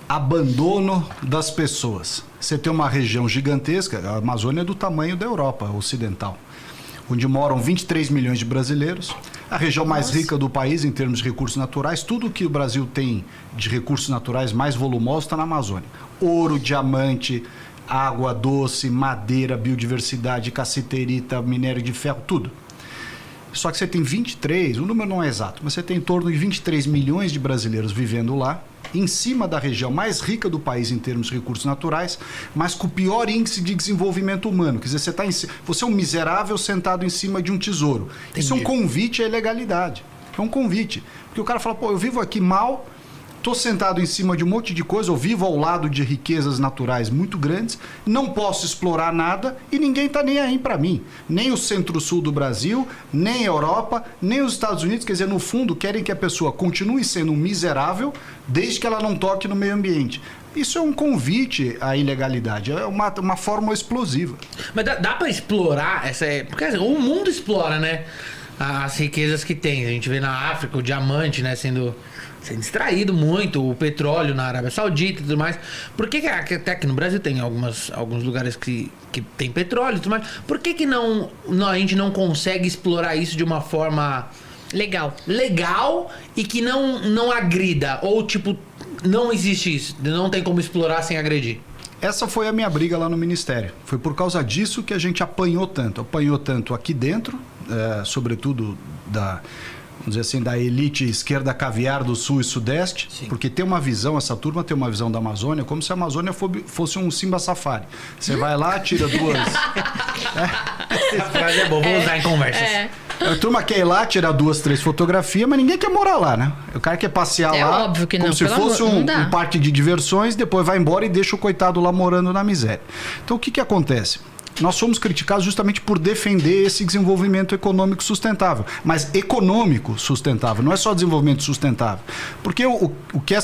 abandono das pessoas. Você tem uma região gigantesca, a Amazônia é do tamanho da Europa Ocidental, onde moram 23 milhões de brasileiros, a região mais rica do país em termos de recursos naturais. Tudo que o Brasil tem de recursos naturais mais volumosos está na Amazônia. Ouro, diamante, água doce, madeira, biodiversidade, cassiterita, minério de ferro, tudo. Só que você tem 23, o número não é exato, mas você tem em torno de 23 milhões de brasileiros vivendo lá, em cima da região mais rica do país em termos de recursos naturais, mas com o pior índice de desenvolvimento humano. Quer dizer, você é um miserável sentado em cima de um tesouro. Entendi. Isso é um convite à ilegalidade. É um convite. Porque o cara fala, pô, eu vivo aqui mal, estou sentado em cima de um monte de coisa, eu vivo ao lado de riquezas naturais muito grandes, não posso explorar nada e ninguém está nem aí para mim. Nem o centro-sul do Brasil, nem a Europa, nem os Estados Unidos. Quer dizer, no fundo, querem que a pessoa continue sendo um miserável desde que ela não toque no meio ambiente. Isso é um convite à ilegalidade, é uma forma explosiva. Mas dá para explorar essa... Porque assim, o mundo explora, né? As riquezas que tem. A gente vê na África o diamante, né, sendo extraído muito, o petróleo na Arábia Saudita e tudo mais. Por que até aqui no Brasil tem alguns lugares que tem petróleo e tudo mais, por que não, a gente não consegue explorar isso de uma forma legal e que não agrida? Ou tipo, não existe isso, não tem como explorar sem agredir? Essa foi a minha briga lá no Ministério. Foi por causa disso que a gente apanhou tanto aqui dentro, sobretudo vamos dizer assim, da elite esquerda caviar do Sul e Sudeste. Sim. Porque tem uma visão, essa turma tem uma visão da Amazônia como se a Amazônia fosse um Simba Safari. Você vai lá, tira duas... Essa frase é boa, vou usar em conversas. A turma quer ir lá, tirar 2, 3 fotografias, mas ninguém quer morar lá, né? O cara quer passear lá, óbvio que como não, se fosse um parque de diversões, depois vai embora e deixa o coitado lá morando na miséria. Então, o que acontece? Nós somos criticados justamente por defender esse desenvolvimento econômico sustentável. Mas econômico sustentável, não é só desenvolvimento sustentável. Porque o que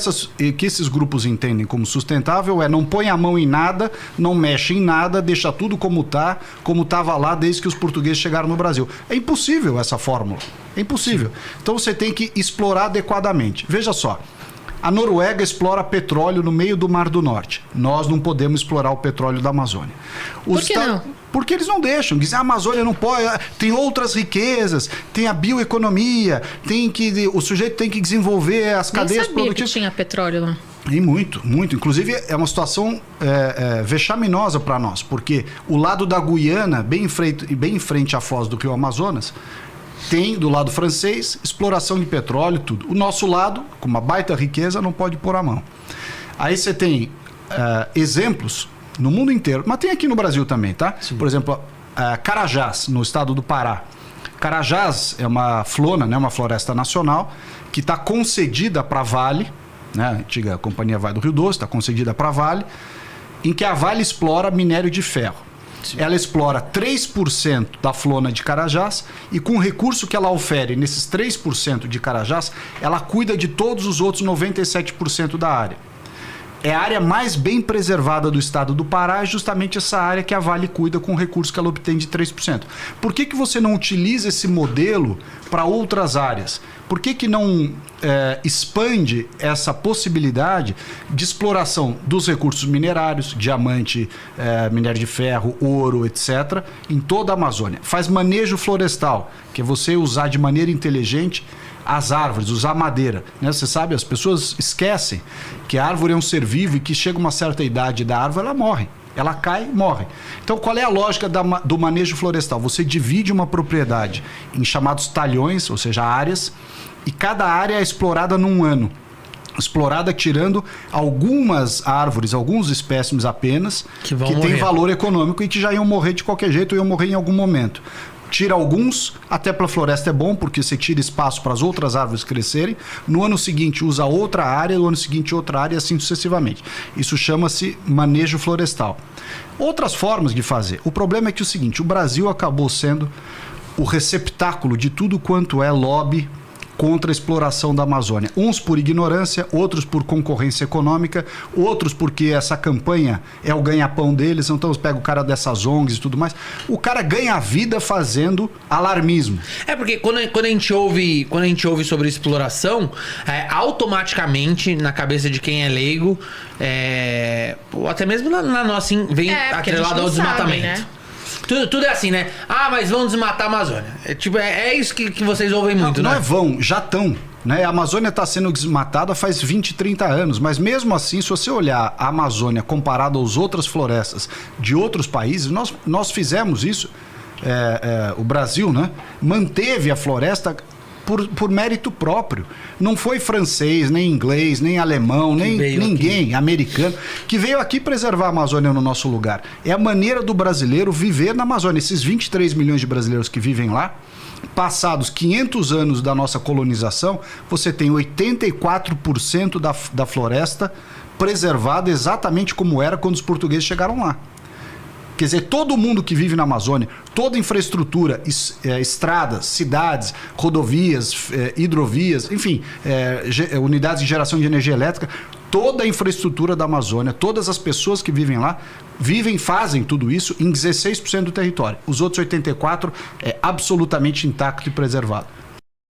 esses grupos entendem como sustentável é não põe a mão em nada, não mexe em nada, deixa tudo como estava lá desde que os portugueses chegaram no Brasil. É impossível essa fórmula. É impossível. Então você tem que explorar adequadamente. Veja só. A Noruega explora petróleo no meio do Mar do Norte. Nós não podemos explorar o petróleo da Amazônia. Por que não? Porque eles não deixam. Dizem, a Amazônia não pode, tem outras riquezas, tem a bioeconomia, o sujeito tem que desenvolver as cadeias produtivas. Que tinha petróleo lá. E muito. Inclusive, é uma situação vexaminosa para nós, porque o lado da Guiana, bem em frente à foz do rio Amazonas, tem, do lado francês, exploração de petróleo, tudo. O nosso lado, com uma baita riqueza, não pode pôr a mão. Aí você tem exemplos no mundo inteiro, mas tem aqui no Brasil também, tá? Sim. Por exemplo, Carajás, no estado do Pará. Carajás é uma flona, né, uma floresta nacional, que está concedida para a Vale, né, a antiga Companhia Vale do Rio Doce, está concedida para a Vale, em que a Vale explora minério de ferro. Sim. Ela explora 3% da flona de Carajás e com o recurso que ela ofere nesses 3% de Carajás, ela cuida de todos os outros 97% da área. É a área mais bem preservada do estado do Pará, é justamente essa área que a Vale cuida com o recurso que ela obtém de 3%. Por que você não utiliza esse modelo para outras áreas? Por que não expande essa possibilidade de exploração dos recursos minerários, diamante, minério de ferro, ouro, etc., em toda a Amazônia? Faz manejo florestal, que é você usar de maneira inteligente as árvores, usar madeira, né? Você sabe, as pessoas esquecem que a árvore é um ser vivo e que chega uma certa idade da árvore, ela morre. Ela cai e morre. Então, qual é a lógica do manejo florestal? Você divide uma propriedade em chamados talhões, ou seja, áreas, e cada área é explorada num ano. Explorada tirando algumas árvores, alguns espécimes apenas, que têm valor econômico e que já iam morrer de qualquer jeito ou iam morrer em algum momento. Tira alguns, até para a floresta é bom, porque você tira espaço para as outras árvores crescerem. No ano seguinte usa outra área, no ano seguinte outra área e assim sucessivamente. Isso chama-se manejo florestal. Outras formas de fazer. O problema é que o seguinte, o Brasil acabou sendo o receptáculo de tudo quanto é lobby contra a exploração da Amazônia. Uns por ignorância, outros por concorrência econômica, outros porque essa campanha é o ganha-pão deles, então eles pegam o cara dessas ONGs e tudo mais. O cara ganha a vida fazendo alarmismo. É porque quando a gente ouve sobre exploração, automaticamente na cabeça de quem é leigo, ou até mesmo na nossa, vem atrelado ao desmatamento. Né? Tudo é assim, né? Ah, mas vão desmatar a Amazônia. É isso que vocês ouvem muito, não, né? Não é vão, já estão. Né? A Amazônia está sendo desmatada faz 20, 30 anos, mas mesmo assim, se você olhar a Amazônia comparada às outras florestas de outros países, nós fizemos isso. O Brasil, né? Manteve a floresta por mérito próprio. Não foi francês, nem inglês, nem alemão, nem ninguém, americano, que veio aqui preservar a Amazônia no nosso lugar. É a maneira do brasileiro viver na Amazônia. Esses 23 milhões de brasileiros que vivem lá, passados 500 anos da nossa colonização, você tem 84% da floresta preservada exatamente como era quando os portugueses chegaram lá. Quer dizer, todo mundo que vive na Amazônia, toda infraestrutura, estradas, cidades, rodovias, hidrovias, enfim, unidades de geração de energia elétrica, toda a infraestrutura da Amazônia, todas as pessoas que vivem lá, fazem tudo isso em 16% do território. Os outros 84% é absolutamente intacto e preservado.